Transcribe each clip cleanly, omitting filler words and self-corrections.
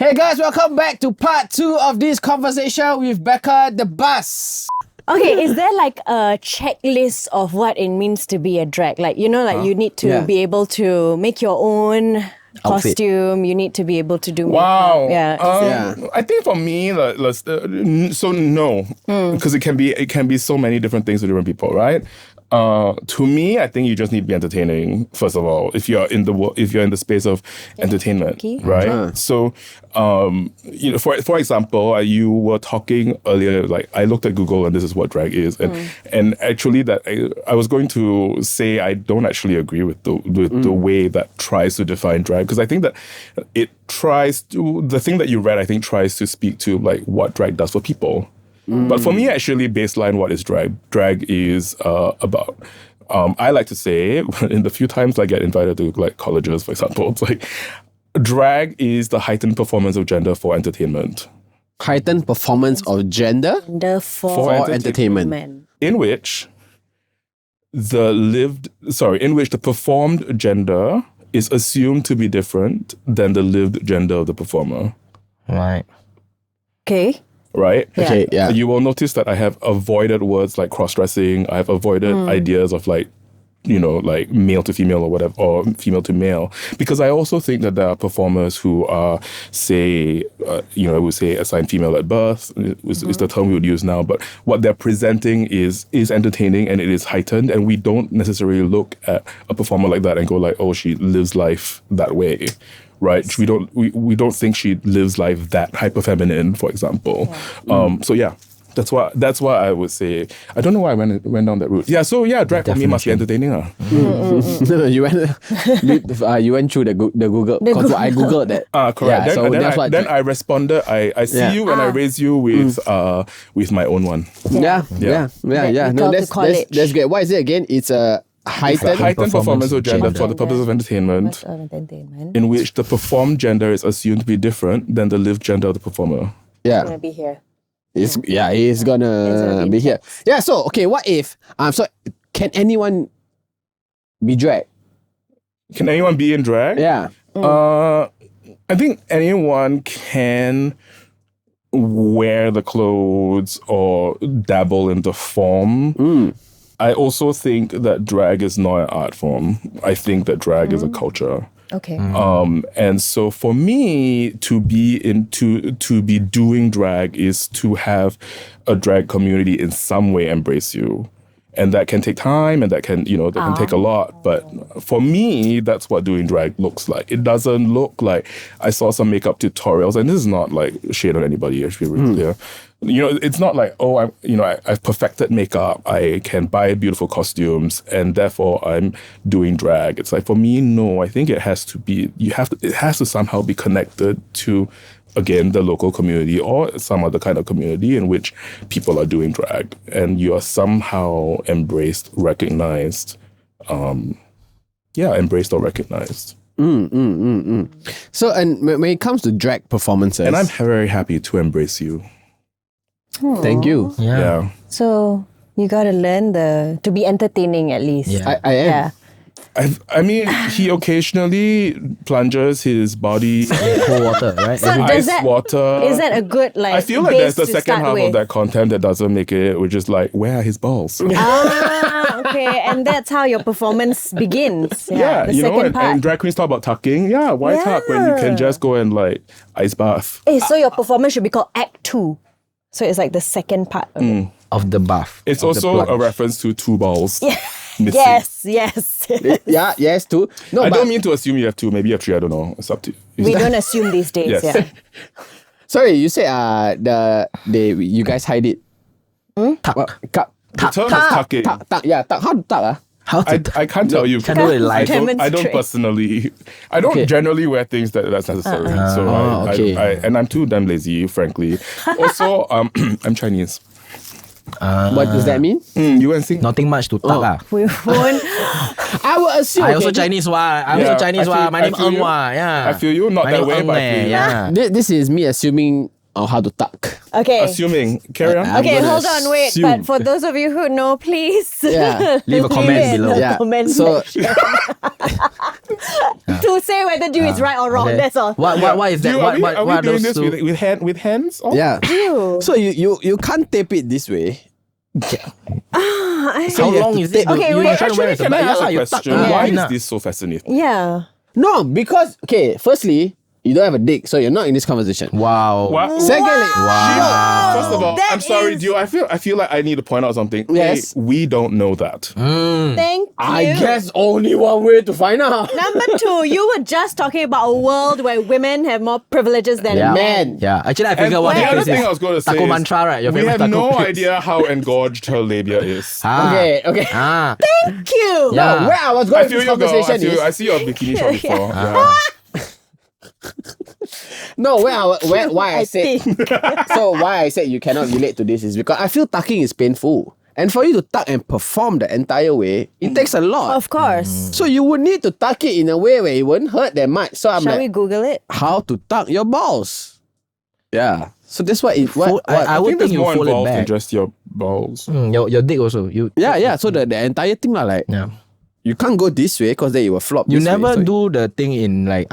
Hey guys, welcome back to part 2 of this conversation with Becca D'Bus. Okay, is there like a checklist of what it means to be a drag? Like, you know, like you need to be able to make your own costume. You need to be able to do Wow. makeup. I think for me, no, because it can be so many different things to different people, right? To me, I think you just need to be entertaining. First of all, if you're in the space of entertainment, right? So, for example, you were talking earlier. Like I looked at Google, and this is what drag is, and actually, that I was going to say I don't actually agree with the way that tries to define drag, because I think that it tries to, the thing that you read, I think tries to speak to like what drag does for people. But for me, actually, baseline, what is drag? Drag is about. I like to say, in the few times I get invited to like colleges, for example, it's like drag is the heightened performance of gender for entertainment. Heightened performance of gender For entertainment. In which the performed gender is assumed to be different than the lived gender of the performer. Right. Okay. Right? Yeah. Okay, yeah. You will notice that I have avoided words like cross-dressing. I have avoided ideas of like, like male to female or whatever, or female to male. Because I also think that there are performers who are, say, we say assigned female at birth, is the term we would use now. But what they're presenting is entertaining and it is heightened. And we don't necessarily look at a performer like that and go like, oh, she lives life that way. Right, we don't think she lives life that hyper feminine, for example. So yeah, that's why I would say I don't know why I went down that route. Yeah, so yeah, drag for me must be entertaining. No, you went through the Google. I googled that. Correct. Yeah, then I responded. I see you and I raise you with my own one. Yeah. No, that's great. What is it again? It's a heightened performance of gender for the purpose of entertainment, in which the performed gender is assumed to be different than the lived gender of the performer. Yeah. It's gonna be here. It's gonna be here. Yeah, so okay, what if can anyone be drag? Can anyone be in drag? Yeah. I think anyone can wear the clothes or dabble in the form. I also think that drag is not an art form. I think that drag is a culture. Okay. And so for me to be doing drag is to have a drag community in some way embrace you. And that can take time and that can take a lot. But for me, that's what doing drag looks like. It doesn't look like I saw some makeup tutorials, and this is not like shade on anybody, I should be really clear. It's not like, I've perfected makeup, I can buy beautiful costumes, and therefore I'm doing drag. It's like, for me, no, I think it has to somehow be connected to, again, the local community or some other kind of community in which people are doing drag, and you are somehow embraced, recognized. Embraced or recognized. So, and when it comes to drag performances, and I'm very happy to embrace you. Thank you. Yeah. So you gotta learn to be entertaining at least. Yeah. I am. Yeah. I mean, he occasionally plunges his body in Cold water, right? So ice water. Is that a good I feel like there's the second half of that content that doesn't make it, which is like, where are his balls? Okay, and that's how your performance begins. Yeah, the second part. and drag queens talk about tucking. Yeah, why tuck when you can just go and like ice bath? So your performance should be called Act 2. So it's like the second part of it. Of the buff. It's of also a reference to two balls. Yeah. Missing. Yes. Yes, too. No, I but don't mean to assume you have two. Maybe you have three. I don't know. It's up to you. We don't assume these days. Yes. Yeah. sorry, you said you guys hide it. Tuck. The term is tucking. Tuck. How to tuck? How to I can't tell you. Can do it live. I don't personally. I don't generally wear things that's necessary. So I'm too damn lazy, frankly. Also, I'm Chinese. What does that mean? You and sing. Nothing much to tuck. We won't. I would assume. I also Chinese My name Eng I feel you. Not My that name way, Eng but I feel you. yeah. This is me assuming or how to tuck. Okay. Assuming. Carry on. I'm Okay, gonna hold on, wait. assume. But for those of you who know, please Yeah. Leave a comment it in below. the Yeah. comment So section. To say whether Dew is right or wrong, Okay. that's all. Why is that? Are we, are we What are doing those this two? with hands? On? yeah. Ew. So you can't tape it this way. How you have long to is it? Okay, You wait. try to wear Actually, it, can I but ask yeah, a you tuck question? it Why in. is this so fascinating? Yeah. No, because firstly, you don't have a dick, so you're not in this conversation. Wow. What? Secondly, First of all, That I'm sorry, is- Dio. I feel like I need to point out something. Yes. Hey, we don't know that. Thank you. I guess only one way to find out. Number two, you were just talking about a world where women have more privileges than Yeah. men. Yeah. Actually, I And figure what the other happens thing is I was going to say taco is mantra, right? Your we famous have taco no pits. idea how engorged her labia is. Ah. Okay. Ah. Thank you. Yeah. Where I was I going with feel this you, girl. conversation I is see your bikini shot before. Ah. Yeah. no. Why I said think. so. Why I said you cannot relate to this is because I feel tucking is painful, and for you to tuck and perform the entire way, it takes a lot. Of course. So you would need to tuck it in a way where it won't hurt that much. So I'm Shall like, we Google it? how to tuck your balls? Yeah. So that's what it. Fo- What? I I would think there's think you more fold it involved than back. just your balls. Your dick also. Yeah. So the entire thing like Yeah. you can't go this way because then it will flop. You this way. never So- do the thing in like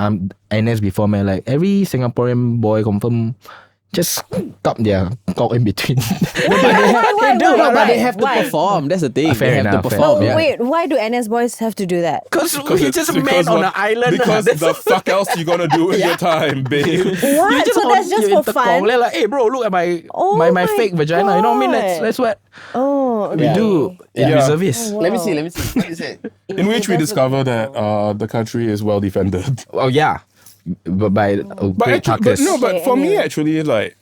NS before, man. Like every Singaporean boy confirm just tuck their cock in between. Why? No, but Why? they have to Why? perform. That's the thing. Fair they have enough, to fair perform. But Yeah. wait, why do NS boys have to do that? Because we just men on an island. Because That's the fuck else you gonna do with your time, babe? What? So that's just for fun? Like, hey bro, look at my Oh my my fake vagina. You know what I mean? God. That's what Oh, we okay. do in Yeah. reservists. Let me see. What is it? In which we discover that the country is well defended. Oh yeah, but by great tuckers. But Okay, for me, anyway. actually, like,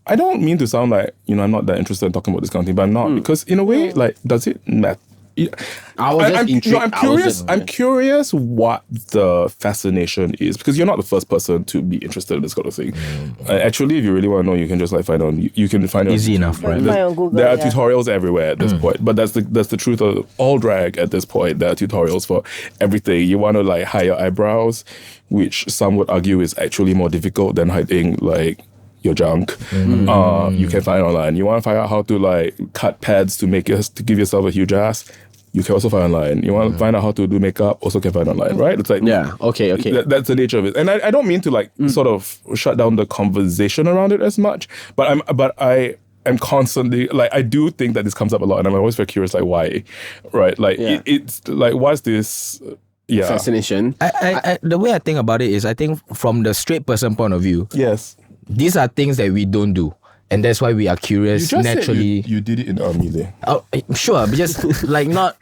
I don't mean to sound like, I'm not that interested in talking about this kind of thing, but I'm not. Because in a way, like, does it matter? I was just intrigued. I'm I was curious. just- I'm curious what the fascination is, because you're not the first person to be interested in this kind of thing. Actually, if you really want to know, you can just like find on. You can find it on Easy YouTube, enough, right? There's- Find on Google, there are yeah. tutorials everywhere at this point. But that's the truth of all drag at this point. There are tutorials for everything. You want to like hide your eyebrows, which some would argue is actually more difficult than hiding like your junk. You can find online. You want to find out how to like cut pads to give yourself a huge ass. You can also find online. You want to find out how to do makeup, also can find online, right? It's like Yeah. Okay. that's the nature of it. And I don't mean to like sort of shut down the conversation around it as much, but I am constantly like, I do think that this comes up a lot, and I'm always very curious, like why, right? Like Yeah. it's like, what's this? Yeah. Fascination. I, the way I think about it is, I think from the straight person point of view, Yes. these are things that we don't do, and that's why we are You curious just naturally. said you did it in the army there. Oh, sure, but just like not.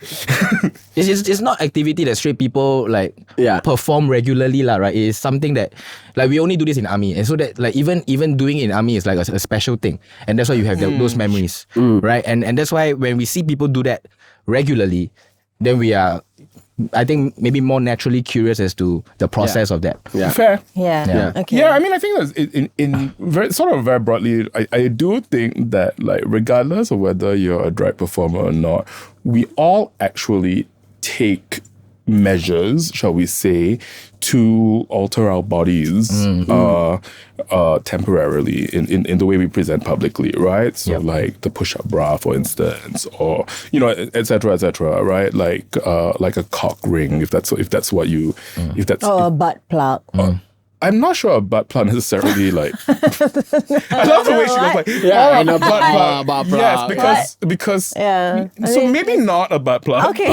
It's not activity that straight people like Yeah. perform regularly, lah. Right? It's something that like we only do this in army, and so that like even doing it in army is like a special thing, and that's why you have those memories, right? And that's why when we see people do that regularly, then we are, I think, maybe more naturally curious as to the process of that. Yeah. Fair. Yeah. Yeah. Okay. Yeah, I mean, I think that's in very sort of very broadly, I do think that like regardless of whether you're a drag performer or not, we all actually take measures, shall we say, to alter our bodies temporarily in the way we present publicly, right? So like the push-up bra, for instance, or et cetera, right? Like a cock ring, if that's what you if that's Or a butt plug. I'm not sure a butt plug necessarily like. I love the way she goes like, Yeah, oh, and a a butt plug. butt plug. Yes, because Yeah. I so mean, maybe not a butt plug. Okay.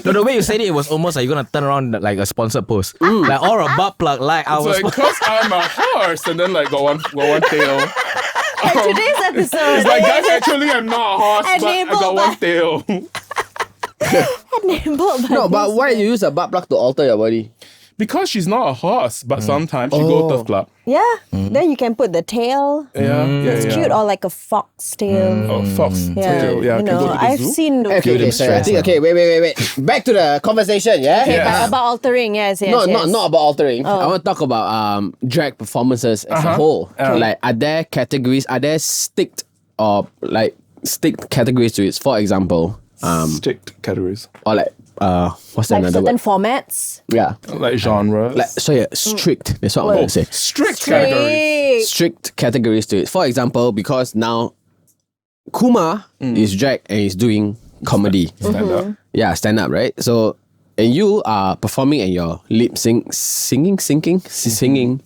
No, the way you said it was almost like you're gonna turn around like a sponsored post, like or a butt plug, like I It's was. like, cause I'm a horse, and then like got one tail. And today's episode It's like, guys, actually I'm not a horse, but I Enabled got one tail. enabled by No, but this. why you use a butt plug to alter your body? Because she's not a horse, but sometimes she go tough club. Yeah. Then you can put the tail. Yeah, It's cute, or like a fox tail. Oh, fox tail. Yeah, you can go know, to the I've zoo. seen those. Okay, them so I stress, think, okay, wait. Back to the conversation, yeah? Okay, Yeah. but about altering, yes. Not yes. about altering. I want to talk about drag performances as a whole. Like, are there categories? Are there sticked categories to it? For example, Strict categories. or like what's Like another certain word? formats. Yeah, Like genres. strict. That's what I'm gonna say. strict categories. strict categories to it. For example, because now Kumar is drag and is doing comedy. Stand up. Yeah, stand up, right? So, and you are performing and you're singing.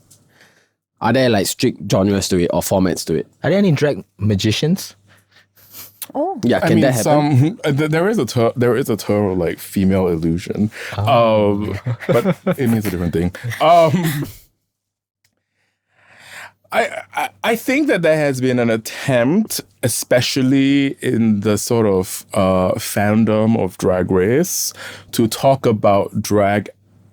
Are there like strict genres to it or formats to it? Are there any drag magicians? Oh. Yeah, can that happen? There is a term of like female illusion, but it means a different thing. I think that there has been an attempt, especially in the sort of fandom of Drag Race, to talk about drag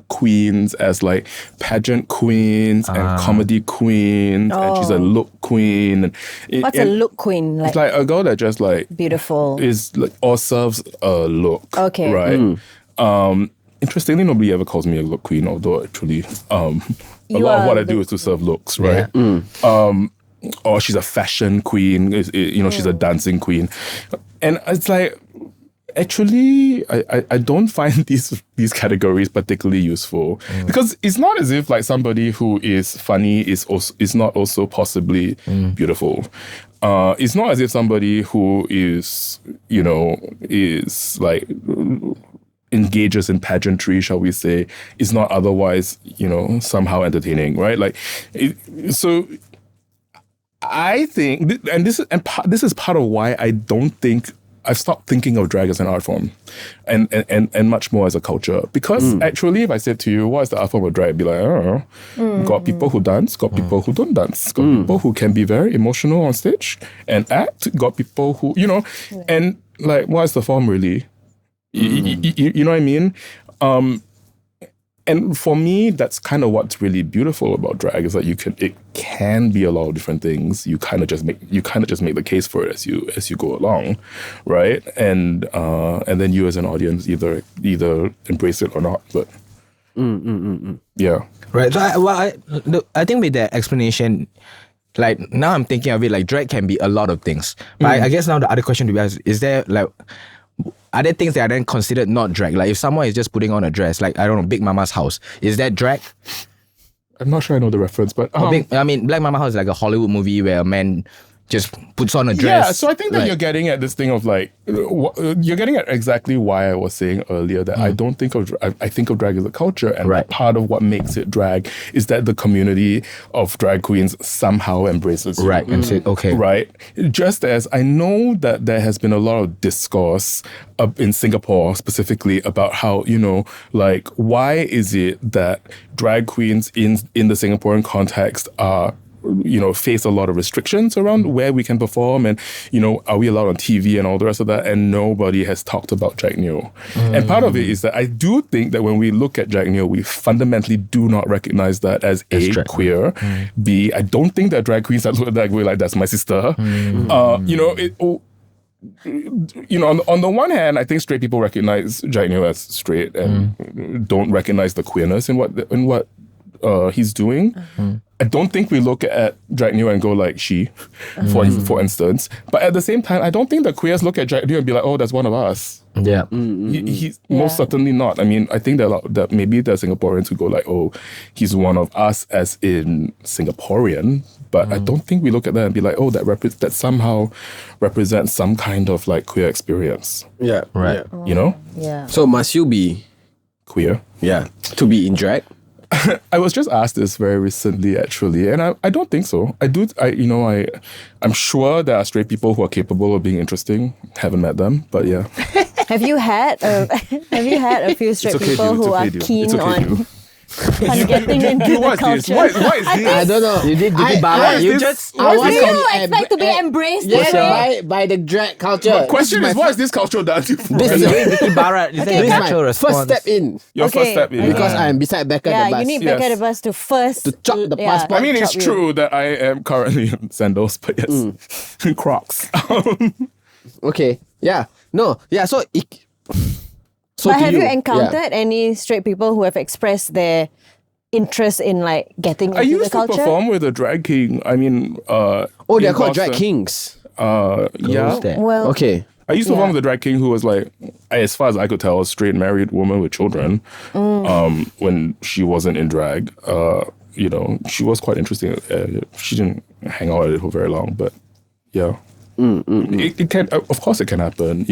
queens as like pageant queens and comedy queens, and she's a look queen. What's a look queen? It's like a girl that just like beautiful is like or serves a look. Okay. Right. Interestingly, nobody ever calls me a look queen, although actually a lot of what I do is to serve looks, right? Yeah. Or she's a fashion queen, she's a dancing queen. And it's like, actually, I don't find these categories particularly useful because it's not as if like somebody who is funny is not also possibly beautiful. It's not as if somebody who is like engages in pageantry, shall we say, is not otherwise somehow entertaining, right? Like, so I think, and this is part of why I don't think I've stopped thinking of drag as an art form and much more as a culture. Because actually, if I said to you, what is the art form of drag? I'd be like, I don't know. Got people who dance, got people who don't dance, got people who can be very emotional on stage and act, got people who, and like, what is the form really? You know what I mean? And for me, that's kind of what's really beautiful about drag is that it can be a lot of different things. You kind of just make the case for it as you go along, right? And then you as an audience either embrace it or not. But yeah, right. So I think with that explanation, like now I'm thinking of it like drag can be a lot of things. But I guess now the other question to be asked is there like, are there things that are then considered not drag? Like if someone is just putting on a dress, like I don't know, Big Mama's House, is that drag? I'm not sure I know the reference, but Black Mama House is like a Hollywood movie where a man just puts on a dress. Yeah, so I think that you're getting at this thing of like, you're getting at exactly why I was saying earlier that I don't think of, I think of drag as a culture, and part of what makes it drag is that the community of drag queens somehow embraces it. Right, and say, okay. Right. Just as I know that there has been a lot of discourse in Singapore specifically about how, like, why is it that drag queens in the Singaporean context are face a lot of restrictions around where we can perform and, are we allowed on TV and all the rest of that, and nobody has talked about drag neo. And part of it is that I do think that when we look at drag neo, we fundamentally do not recognize that as A, queer, B, I don't think that drag queens that look that way like that's my sister. On the one hand, I think straight people recognize drag neo as straight and don't recognize the queerness in what he's doing. I don't think we look at drag neo and go like she, for instance. But at the same time, I don't think the queers look at drag neo and be like, oh, that's one of us. Yeah. He's most certainly not. I mean, I think that maybe there are Singaporeans who go like, oh, he's one of us as in Singaporean. But I don't think we look at that and be like, oh, that somehow represents some kind of like queer experience. Yeah. Right. Yeah. Yeah. So must you be queer? Yeah. To be in drag? I was just asked this very recently, actually, and I don't think so. I'm sure there are straight people who are capable of being interesting. Haven't met them, but yeah. Have you had a few straight people who are keen on getting into the culture? What is this? I don't know. You did Bara. You just... I want Do you expect to be embraced this way? by the drag culture. The question is, what is this culture done to you? This is Vicky Bara. Is that your natural my response? first step in. Your first step in. Because I am beside Becca D'Bus. Yeah, you need Becca D'Bus to first... To chop the passport. I mean, it's true that I am currently in sandals, but yes, Crocs. Okay. Yeah. No. Yeah. So but have you encountered any straight people who have expressed their interest in like getting into the I used to culture? perform with a drag king. I mean, they're called drag kings. Yeah. Well, Okay. I used to perform with a drag king who was like, as far as I could tell, a straight married woman with children. When she wasn't in drag, she was quite interesting. She didn't hang out at it for very long, but yeah. It can, of course it can happen,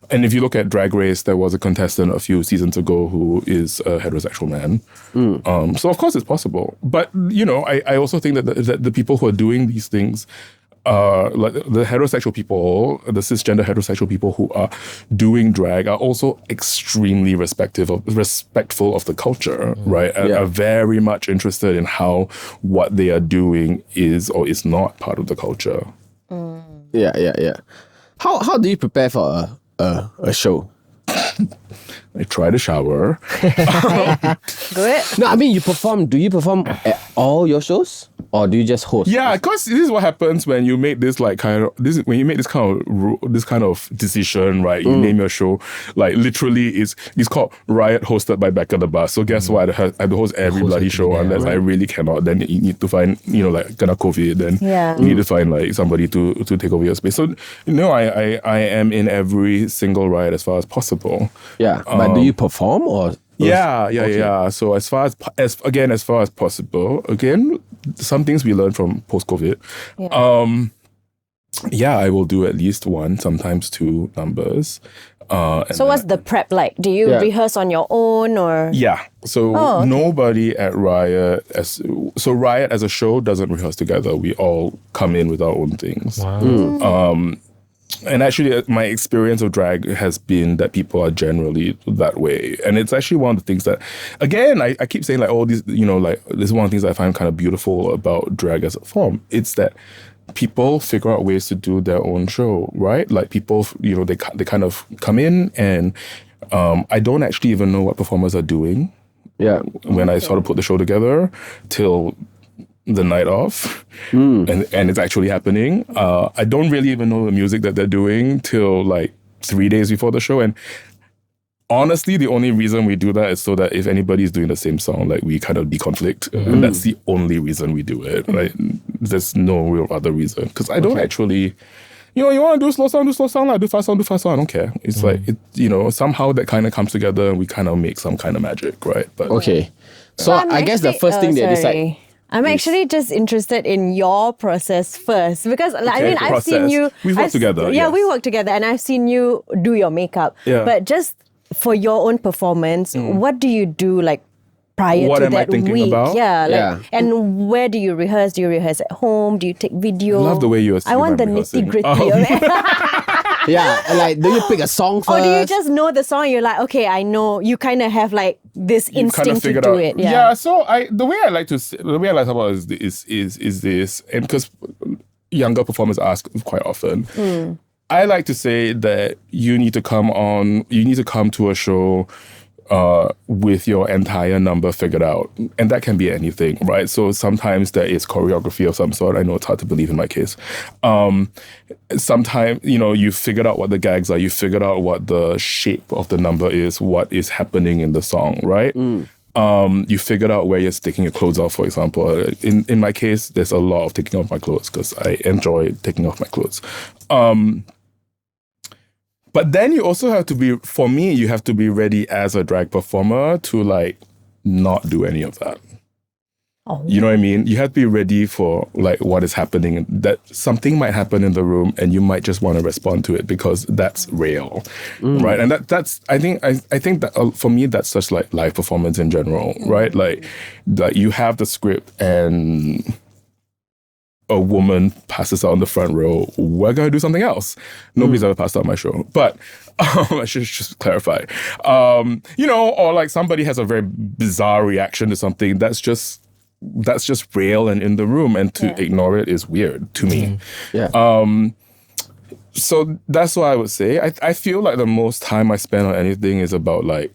and if you look at Drag Race, there was a contestant a few seasons ago who is a heterosexual man. So of course it's possible. But, I also think that the people who are doing these things, like the heterosexual people, the cisgender heterosexual people who are doing drag are also extremely respectful of the culture, right? Are very much interested in how what they are doing is or is not part of the culture. Yeah. How do you prepare for a show? I try to shower. Good. No, I mean, do you perform at all your shows? Or do you just host? Yeah, because this is what happens when you make this kind of decision, right? You name your show, like literally it's called Riot, hosted by Becca D'Bus. So guess what? I have to host every bloody show unless I really cannot. Then you need to find, like kind of COVID. Then you need to find like somebody to take over your space. So I am in every single Riot as far as possible. Yeah, but do you perform or? Yeah. So as far as possible, some things we learned from post-COVID. I will do at least one, sometimes two numbers. So what's the prep like? Do you rehearse on your own or? Yeah. So nobody at Riot, Riot as a show doesn't rehearse together. We all come in with our own things. Wow. And actually, my experience of drag has been that people are generally that way. And it's actually one of the things that, again, I keep saying like, all these, like, this is one of the things I find kind of beautiful about drag as a form. It's that people figure out ways to do their own show, right? Like people, they kind of come in and I don't actually even know what performers are doing. Yeah. When I sort of put the show together till the night off, and it's actually happening. I don't really even know the music that they're doing till like 3 days before the show. And honestly, the only reason we do that is so that if anybody's doing the same song, like we kind of deconflict. And that's the only reason we do it. Like there's no real other reason. Because I don't actually, you want to do slow song, like do fast song, I don't care. It's like, somehow that kind of comes together and we kind of make some kind of magic, right? But okay. So I guess the first thing they decide. I'm actually just interested in your process first because I've seen you. We've worked together. Yeah, we work together, and I've seen you do your makeup. Yeah. But just for your own performance, what do you do like prior what to am that I thinking week? about? Yeah. And where do you rehearse? Do you rehearse at home? Do you take video? I love the way you I want the nitty gritty of it. Yeah, like do you pick a song first? Or do you just know the song? You're like, okay, I know. You kind of have like this instinct to do it. Yeah. So the way I like to talk about is this, and because younger performers ask quite often, I like to say that you need to come to a show with your entire number figured out. And that can be anything, right? So sometimes there is choreography of some sort. I know it's hard to believe in my case. Sometimes, you figured out what the gags are. You figured out what the shape of the number is, what is happening in the song, right? You figured out where you're sticking your clothes off, for example. In my case, there's a lot of taking off my clothes because I enjoy taking off my clothes. But then you also have to be, for me, you have to be ready as a drag performer to like not do any of that. Oh. You know what I mean? You have to be ready for like what is happening. That something might happen in the room and you might just want to respond to it because that's real, right? And that's I think that for me that's just like live performance in general, right? Like you have the script and a woman passes out on the front row, we're going to do something else. Nobody's ever passed out on my show. But I should just clarify. Or like somebody has a very bizarre reaction to something that's just real and in the room, and to ignore it is weird to me. So that's what I would say. I feel like the most time I spend on anything is about like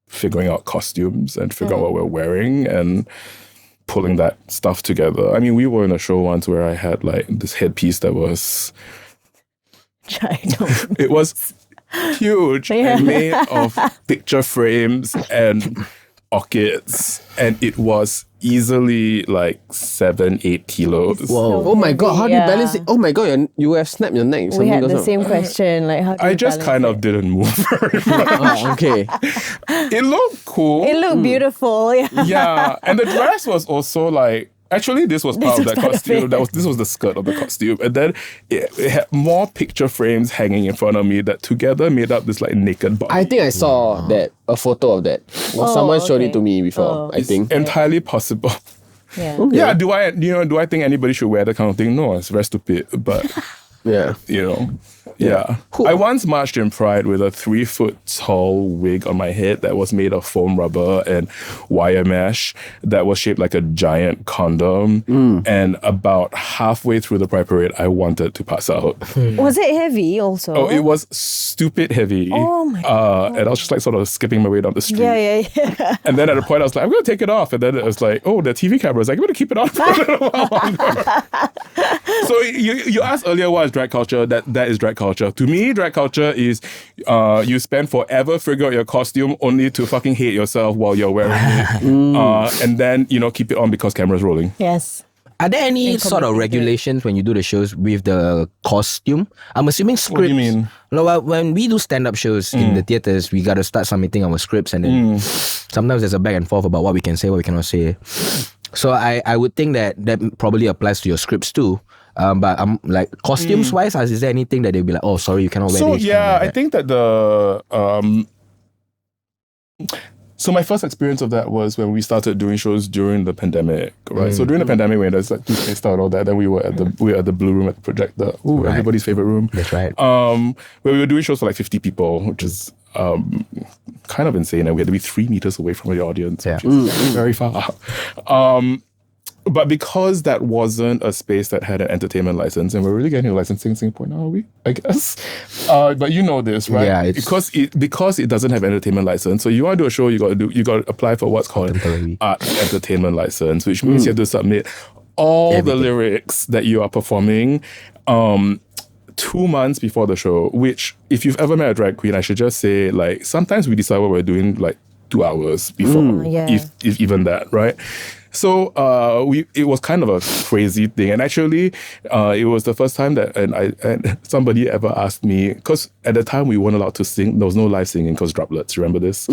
figuring out costumes and figuring out what we're wearing and pulling that stuff together. I mean, we were in a show once where I had like this headpiece that was it was huge and made of picture frames and orchids, and it was easily like 7-8 kilos. Whoa. Oh my God, how do you balance it? Oh my God, you have snapped your neck. We had the same question. Like, how do I you just balance kind it? of didn't move very much. Oh, okay. It looked cool. It looked beautiful. Yeah. Yeah, and the dress was also like, actually this was part of that costume. This was the skirt of the costume, and then it had more picture frames hanging in front of me that together made up this like naked body. I think I saw a photo of that. Someone showed it to me before. I think Entirely possible. Yeah. Okay. Yeah, do I think anybody should wear that kind of thing? No, it's very stupid. But Yeah. Yeah. I once marched in Pride with a 3-foot tall wig on my head that was made of foam rubber and wire mesh that was shaped like a giant condom. And about halfway through the Pride Parade, I wanted to pass out. Was it heavy also? Oh, it was stupid heavy. Oh my God. And I was just like sort of skipping my way down the street. Yeah. And then at a point I was like, I'm going to take it off. And then it was like, oh, the TV camera is like, I'm going to keep it on for a little while longer. So you asked earlier what is drag culture. That is drag culture. To me, drag culture is you spend forever figuring out your costume only to fucking hate yourself while you're wearing it. And then, keep it on because camera's rolling. Yes. Are there any sort of regulations when you do the shows with the costume? I'm assuming scripts. What do you mean? No, when we do stand-up shows in the theatres, we got to start submitting our scripts, and then sometimes there's a back and forth about what we can say, what we cannot say. So I would think that probably applies to your scripts too. But like costumes-wise, is there anything that they'll be like, oh, sorry, you cannot wear this? So yeah, I think that so my first experience of that was when we started doing shows during the pandemic, right? So during the pandemic, when there's like toothpaste and all that, then we were at the Blue Room at the projector, everybody's favorite room. That's right. Where we were doing shows for like 50 people, which is kind of insane, and we had to be 3 meters away from the audience, which is very far. But because that wasn't a space that had an entertainment license, and we're really getting a licensing in Singapore now, are we? I guess. But you know this, right? Yeah, because it doesn't have entertainment license. So you want to do a show, you got to apply for what's called art entertainment license, which means you have to submit all the lyrics that you are performing 2 months before the show. Which, if you've ever met a drag queen, I should just say, like, sometimes we decide what we're doing like 2 hours before, if even that, right? So it was kind of a crazy thing, and actually, it was the first time that and somebody ever asked me, because at the time we weren't allowed to sing. There was no live singing because droplets. Remember this?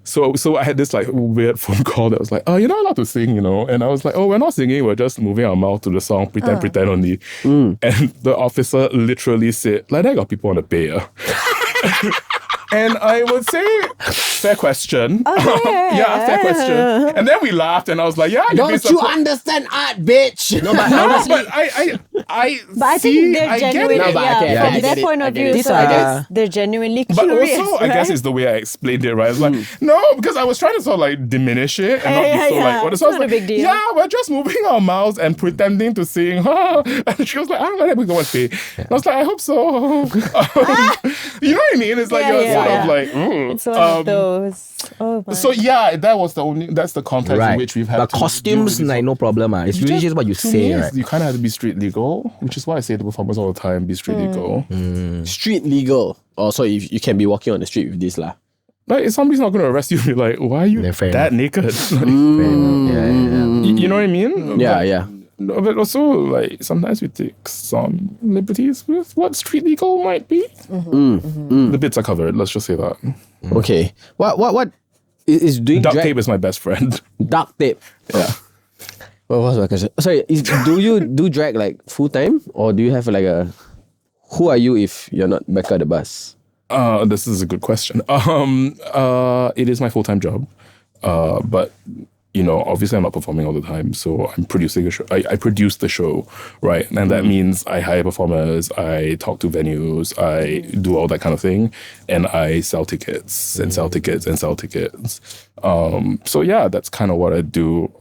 So I had this like weird phone call that was like, oh, you're not allowed to sing, and I was like, oh, we're not singing, we're just moving our mouth to the song, pretend only. And the officer literally said, like, I got people on the bail. And I would say, fair question. Okay. Yeah, fair question. And then we laughed, and I was like, yeah. Don't you understand art, bitch? No, but honestly, I think they're genuinely, No, but I get from it. their point of view, These so I are- guess they're genuinely But curious. also, I guess it's the way I explained it, right? It's like, no, because I was trying to sort of like diminish it and not be so like, what? So I was It's not a like, big deal. yeah, we're just moving our mouths and pretending to sing. And she was like, I don't know that we go and pay. And I was like, I hope so. You know what I mean? It's like, you're sort of like, It's one of those. Oh my. So yeah, that's the context in which we've had But to costumes, deal with like, no problem. It's really just what you to say, me, right? You kind of have to be street legal, which is why I say to performers all the time, be street legal. Street legal. Also, if you can be walking on the street with this lah. Like, if somebody's not going to arrest you, you're like, why are you Yeah, fair that naked? You know what I mean? Yeah. No, but also, like, sometimes we take some liberties with what street legal might be. The bits are covered, let's just say that. Okay. What is doing Duct drag? tape is my best friend. Duct tape. Yeah. What was my question? Sorry, do you do drag like full time, or do you have like a? Who are you if you're not Becca D'Bus? This is a good question. It is my full-time job, but obviously I'm not performing all the time, so I'm producing a show. I produce the show, right? And that means I hire performers, I talk to venues, I do all that kind of thing, and I sell tickets and sell tickets and sell tickets. So yeah, that's kind of what I do.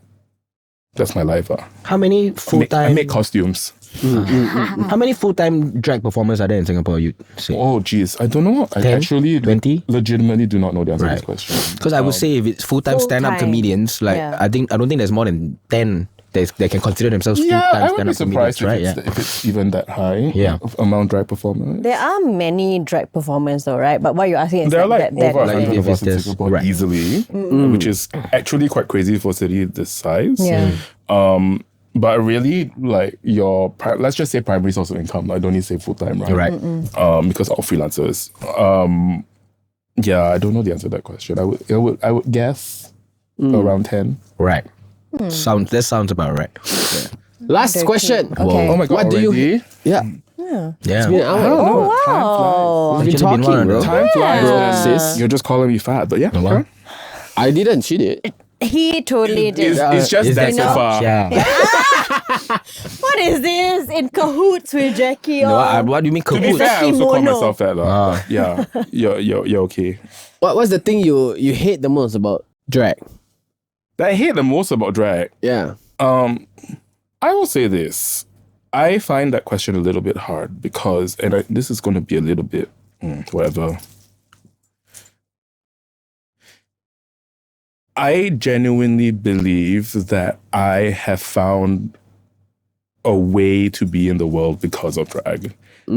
That's my life. How many I full-time... make costumes. How many full-time drag performers are there in Singapore, you'd say? Oh, geez. I don't know. 10? I actually 20? legitimately do not know the answer to this Right. question. Because I would say if it's full-time stand-up Full-time. comedians, like Yeah. I don't think there's more than 10 they can consider themselves Yeah, full-time I would be stand-up surprised comedians, right? if it's even that high. Yeah. Among drag performers. There are many drag performers though, right? But what you're asking is There are like that over like 100 of us in there's- Singapore right. easily, which is actually quite crazy for a city this size. Yeah. But really, like let's just say primary source of income. I don't need to say full time, right? Right. Because all freelancers. Yeah, I don't know the answer to that question. I would guess around 10. Right. That sounds about right. Last question. Okay. Oh my god! What do you? already? Yeah. Yeah. It's been an hour. I don't know. Wow. We've been Actually been talking, one bro. of Time flies, Bro, man. sis. You're just calling me fat, but yeah. Wow. okay. I didn't. She did. He totally did. It's just Is that so know? far. Yeah. What is this? In cahoots with Jackie? No, or- what do you mean To be cahoots? fair, I also call Kimono. myself fat, lah. Yeah, you're okay. What's the thing you hate the most about drag? That I hate the most about drag. Yeah. I will say this. I find that question a little bit hard because, this is going to be a little bit, whatever. I genuinely believe that I have found a way to be in the world because of drag.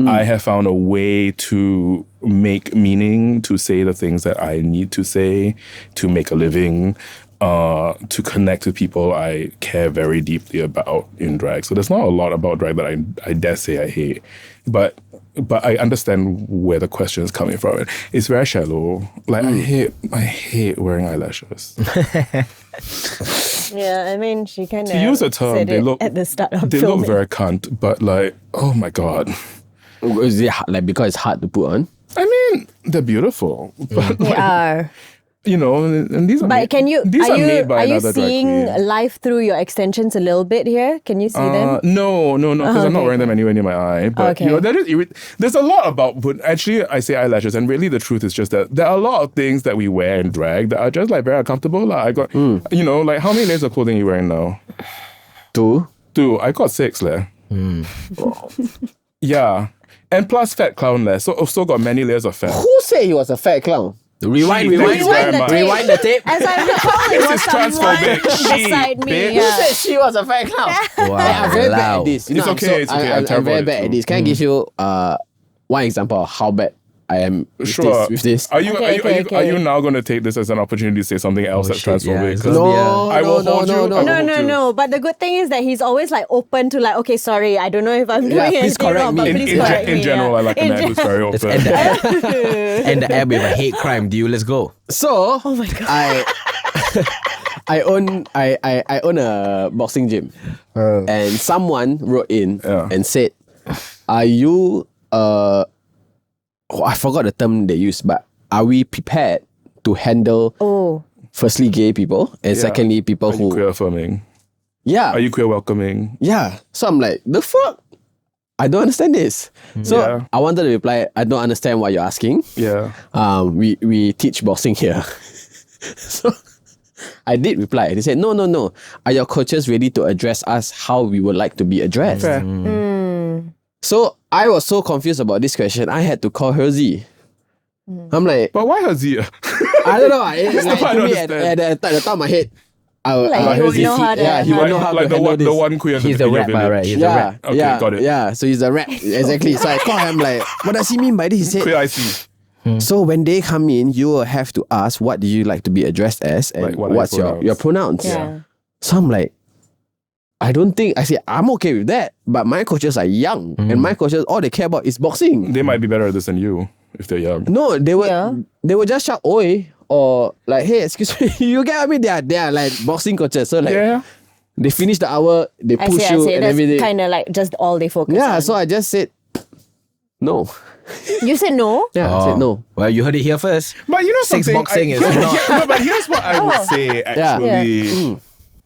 I have found a way to make meaning, to say the things that I need to say, to make a living, to connect with people I care very deeply about in drag. So there's not a lot about drag that I dare say I hate. But I understand where the question is coming from. It's very shallow. Like I hate wearing eyelashes. Yeah, I mean, she kind of To use a term, said they it look at the start of they filming. look very cunt, but like, oh my god. Is it like because it's hard to put on? I mean, they're beautiful, but They are. you know, and these are But can you? these are made by are you another drag seeing queen. life through your extensions a little bit here? Can you see them? No, because I'm not okay, wearing them anywhere near my eye. But Okay. you know, that is there's a lot about. But actually, I say eyelashes, and really the truth is just that there are a lot of things that we wear in drag that are just like very uncomfortable. Like I got, you know, like how many layers of clothing are you wearing now? 2. I got 6 leh. Yeah, and plus fat clown leh. So also got many layers of fat. Who said he was a fat clown? Rewind. Thank you very much. Rewind the tape. As I recall, it This was is transphobic. someone She, beside me. bitch. Yeah. Who said she was a fat clown? Wow. I'm very bad Wow. at this. You It's know, okay, it's okay. I'm I'm terrible very at it bad at too. this. Can I give you one example of how bad I am Sure. with this? Are you Okay, are you now going to take this as an opportunity to say something else that's shit, yeah, transphobic? it's 'Cause gonna be No, I will no, hold no, you. no. I will No, hold no, you. no. But the good thing is that he's always like open to like, okay, sorry, I don't know if I'm doing Yeah, please anything correct wrong, me. but In, please in, correct in me. general, I like a man who's very Let's open. end the app. End the app with a hate crime deal. Let's go. So, Oh my God. I own a boxing gym, and someone wrote in Yeah. and said, "Are you I forgot the term they used, but are we prepared to handle Oh. firstly gay people and Yeah. secondly people Are you who queer affirming? yeah Are you queer welcoming? yeah?" So I'm like, the fuck. I don't understand this. So Yeah. I wanted to reply, I don't understand what you're asking. Yeah. We teach boxing here. So I did reply. They said, no. Are your coaches ready to address us how we would like to be addressed? Fair. So I was so confused about this question. I had to call her Z. I'm like, But why Hazia? I don't know. It's like, I to don't me, at understand. the top of my head, Like he would know how to- yeah, he would know how like to handle this. the one queer. He's in the your rapper, village. right? He's the Yeah, rap. Okay, yeah, got it. yeah. So he's a rap, exactly. So I called him like, what does he mean by this? He said, Queer IC. so when they come in, you will have to ask, what do you like to be addressed as, and Like, what are what's your your pronouns? Yeah. So I'm like, I don't think, I say, I'm okay with that, but my coaches are young, and my coaches, all they care about is boxing. They might be better at this than you if they're young. No, they would just shout oi, or like, hey, excuse me, you get what I mean? They are like boxing coaches, so like Yeah. they finish the hour, they I push see. you and That's everything. kind of like just all they focus Yeah, on. so I just said no. You said no? Yeah, I said no. Well, you heard it here first. But you know Six something? boxing is not. No, but here's what I would say actually. Yeah.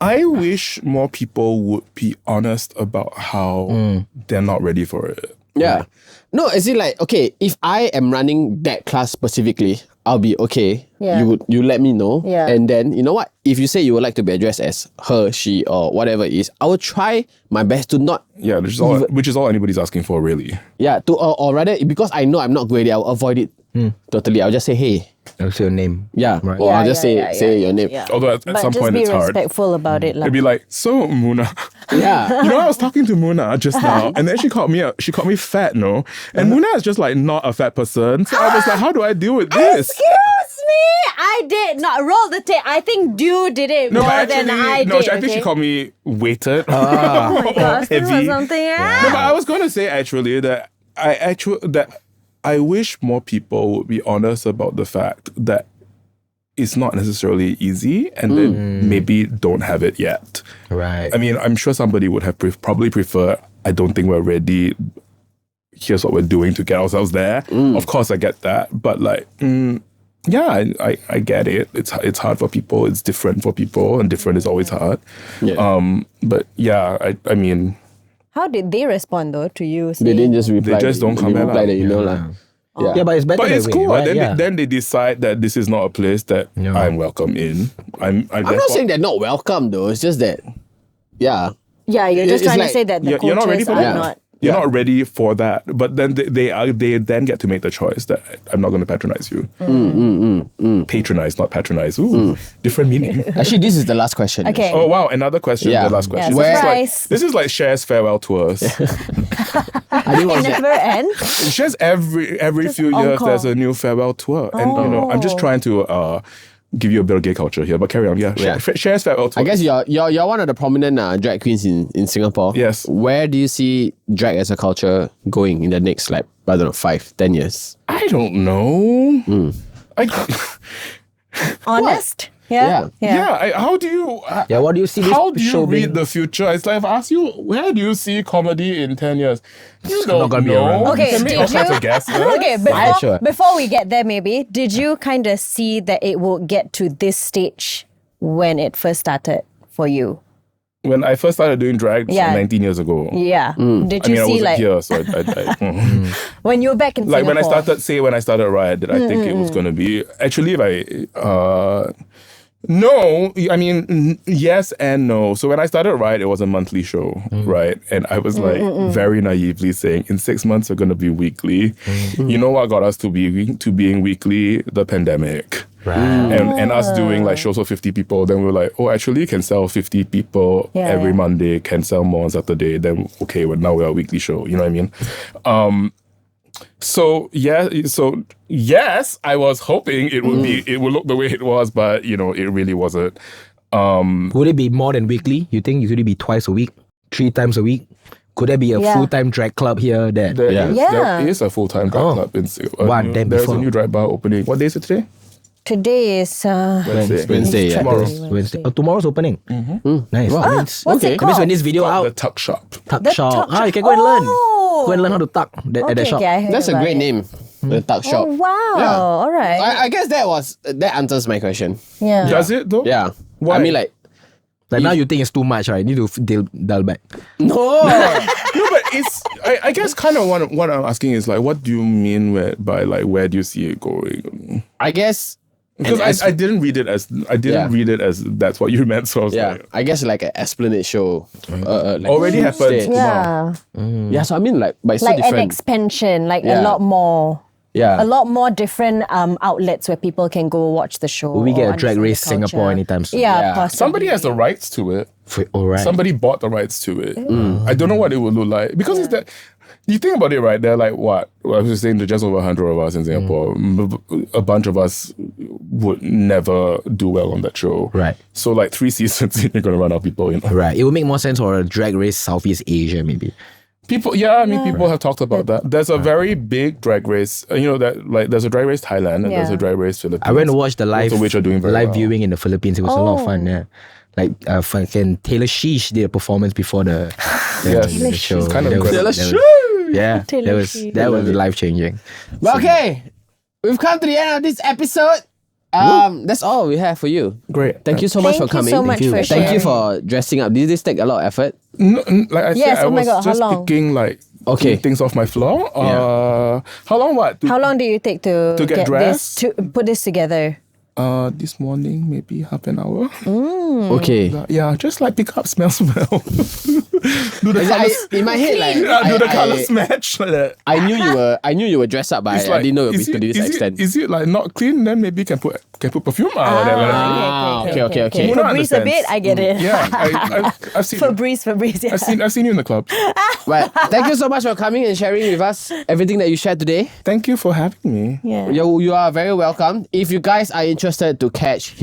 I wish more people would be honest about how they're not ready for it. Yeah. No, is it like, okay, if I am running that class specifically, I'll be okay. Yeah. You let me know. Yeah. And then, you know what? If you say you would like to be addressed as her, she, or whatever it is, I will try my best to not, Yeah, which is all anybody's asking for, really. yeah, to or rather, because I know I'm not good at it, I'll avoid it totally. I'll just say, hey, Say your name. Yeah. Right. Or I'll just say your name. Yeah. Although at But some just point be it's hard. respectful about it. It'd be like, so Muna, Yeah. you know, I was talking to Muna just now, and then she called me fat, no? And Muna is just like not a fat person. So I was like, how do I deal with this? Excuse me, I did not roll the tape. I think you did it No, more but than actually, I no, did. I think she okay? called me weighted. Oh my gosh, this was heavy. something No, else. but I was gonna say actually that I wish more people would be honest about the fact that it's not necessarily easy, and then maybe don't have it yet. Right. I mean, I'm sure somebody would have probably preferred, I don't think we're ready. Here's what we're doing to get ourselves there. Of course, I get that. But like, yeah, I get it. It's hard for people. It's different for people, and different is always hard. Yeah. But yeah, I mean, How did they respond though to you? They didn't just reply. just don't They comment reply lah. that you know lah. Yeah. Yeah, but it's better but that it's way, cool. right? Then they decide that this is not a place that Yeah. I'm welcome in. I'm not saying they're not welcome though. It's just that, yeah. Yeah, you're just It's trying to like- say that the You're not ready cultures for are that. not. You're not ready for that. But then they then get to make the choice that I'm not going to patronize you. Patronize, not patronize. Ooh, different meaning. Actually, this is the last question. Okay. Oh wow, another question. Yeah. The last question. Yeah, This is surprise. this is like Cher's farewell tours. I didn't watch It that. never ends. Cher's every few years encore. there's a new farewell tour, and you know I'm just trying to give you a bit of gay culture here. But carry on. Yeah, Yeah. Cher's farewell tour. I guess you're one of the prominent drag queens in Singapore. Yes. Where do you see drag as a culture going in the next, like, I don't know, 5-10 years? I don't know. Honest. Yeah. How do you? Yeah, what do you see this How do you show read being? the future? It's like if I ask you, where do you see comedy in 10 years? You don't not gonna be know. around. Okay, You can make did all kinds you- of guesses. Okay, Sure. before we get there, maybe, did you kind of see that it will get to this stage when it first started for you? When I first started doing drag Yeah. 19 years ago, Yeah. Did I you mean, I see wasn't like here, so I when you were back in like when Singapore? when I started Riot, did I think it was going to be actually if I no, I mean yes and no. So when I started Riot, it was a monthly show, right? And I was like very naively saying, in 6 months we're going to be weekly. You know what got us to being weekly? The pandemic. Right. And us doing like shows of 50 people, then we were like, oh, actually you can sell 50 people every Monday, can sell more on Saturday. Then okay, well now we're a weekly show. You know what I mean? So yes, I was hoping it would look the way it was, but you know, it really wasn't. Would it be more than weekly? You think? Could it be twice a week? 3 times a week? Could there be a full-time drag club here that... There is a full-time drag club in Singapore. One day There's before. a new drag bar opening. What day is it today? Today is Wednesday, yeah. Tomorrow. Wednesday. Oh, tomorrow's opening. Nice. Wow. That means, what's it that means when called? this video The out, Tuck Shop. tuck The shop. tuck Ah, you shop. can go and learn. Oh. Go and learn how to tuck at the shop. I heard That's a about great it. name. The tuck shop. Oh, wow. Yeah. All right. I guess that answers my question. yeah. Does it though? Yeah. Why? I mean, like, Like now you think it's too much, right? You need to dial back. no. No, but it's. I guess kind of what I'm asking is like, what do you mean by like, where do you see it going? I guess. Because I didn't read it as that's what you meant. So I was Yeah, like, I guess like an Esplanade show. Like already happened. stage. Yeah. Yeah, so I mean, like, but it's Like so an different. expansion, like Yeah. a lot more. Yeah. A lot more different outlets where people can go watch the show. Will we get or a Drag understand Race the Singapore culture. anytime soon? Yeah, Yeah. possibly. somebody has the rights to it. All right. Somebody bought the rights to it. I don't know what it would look like because it's that. You think about it, right? There are like what? Well, I was just saying, there's just over 100 of us in Singapore. A bunch of us would never do well on that show. Right. So like 3 seasons, you're gonna run out of people. You know. Right. It would make more sense for a Drag Race Southeast Asia, maybe. People, yeah, I mean, people have talked about that. There's a very big drag race. You know that like there's a drag race Thailand and there's a Yeah. drag race Philippines. I went to watch the live, Both of which are doing very live well. viewing in the Philippines. It was a lot of fun. Yeah. Like fucking Taylor Sheesh did a performance before the Yes. show. It's kind of That was- incredible. that was- Yeah, Taylor that was life changing. But okay, we've come to the end of this episode. That's all we have for you. Great. Thank you so much for Thank you coming. so much for Thank you sharing. for dressing up. Did this take a lot of effort? No, like I Yes, said, I oh my was God, how just long? picking like Okay. things off my floor. How long? What? How long do you take to get this dressed? to put this together? This morning, maybe half an hour. Okay. Yeah, just like pick up, smell. Do the colors. In my head, like Do the colors match like that? I knew you were dressed up, but I didn't know it would be to this extent. Is it like not clean? Then maybe can put perfume or whatever. Okay. Mona Febreze a bit, I get it. Yeah, I've seen. Febreze, yeah. I've seen you in the club. But thank you so much for coming and sharing with us everything that you shared today. Thank you for having me. Yeah. You are very welcome. If you guys are interested to catch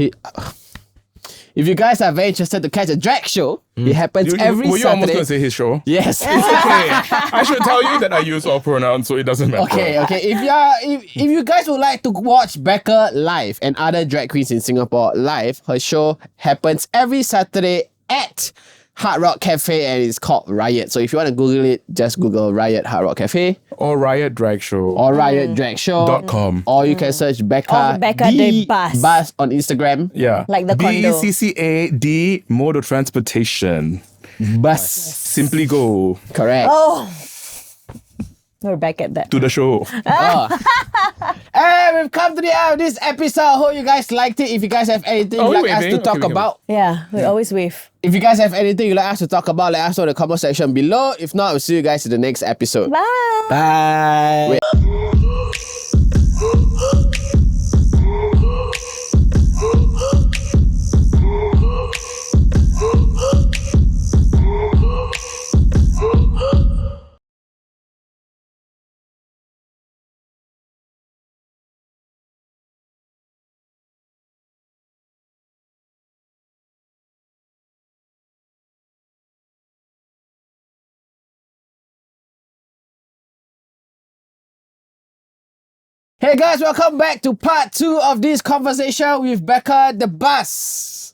if you guys are very interested to catch a drag show, it happens every were you almost Saturday. going to say his show? Yes. It's okay. I should tell you that I use all pronouns, so it doesn't matter. Okay. If you guys would like to watch Becca live and other drag queens in Singapore live, her show happens every Saturday at Hard Rock Cafe and it's called Riot. So if you want to Google it, just Google Riot Hard Rock Cafe Or Riot Drag Show. or Riot Drag Show. .com. Or you can search Becca Or Becca D'Bus. Bus on Instagram. Yeah. Like the condo. BECCAD mode of transportation. Bus. Simply go Correct. Oh. We're back at that. to the show. And we've come to the end of this episode. Hope you guys liked it. If you guys have anything Oh, you'd like we're us to waving? talk Okay, we can about, Yeah, we always wave. if you guys have anything you'd like us to talk about, let us know in the comment section below. If not, we'll see you guys in the next episode. Bye. Bye. Hey guys, welcome back to part 2 of this conversation with Becca D'Bus.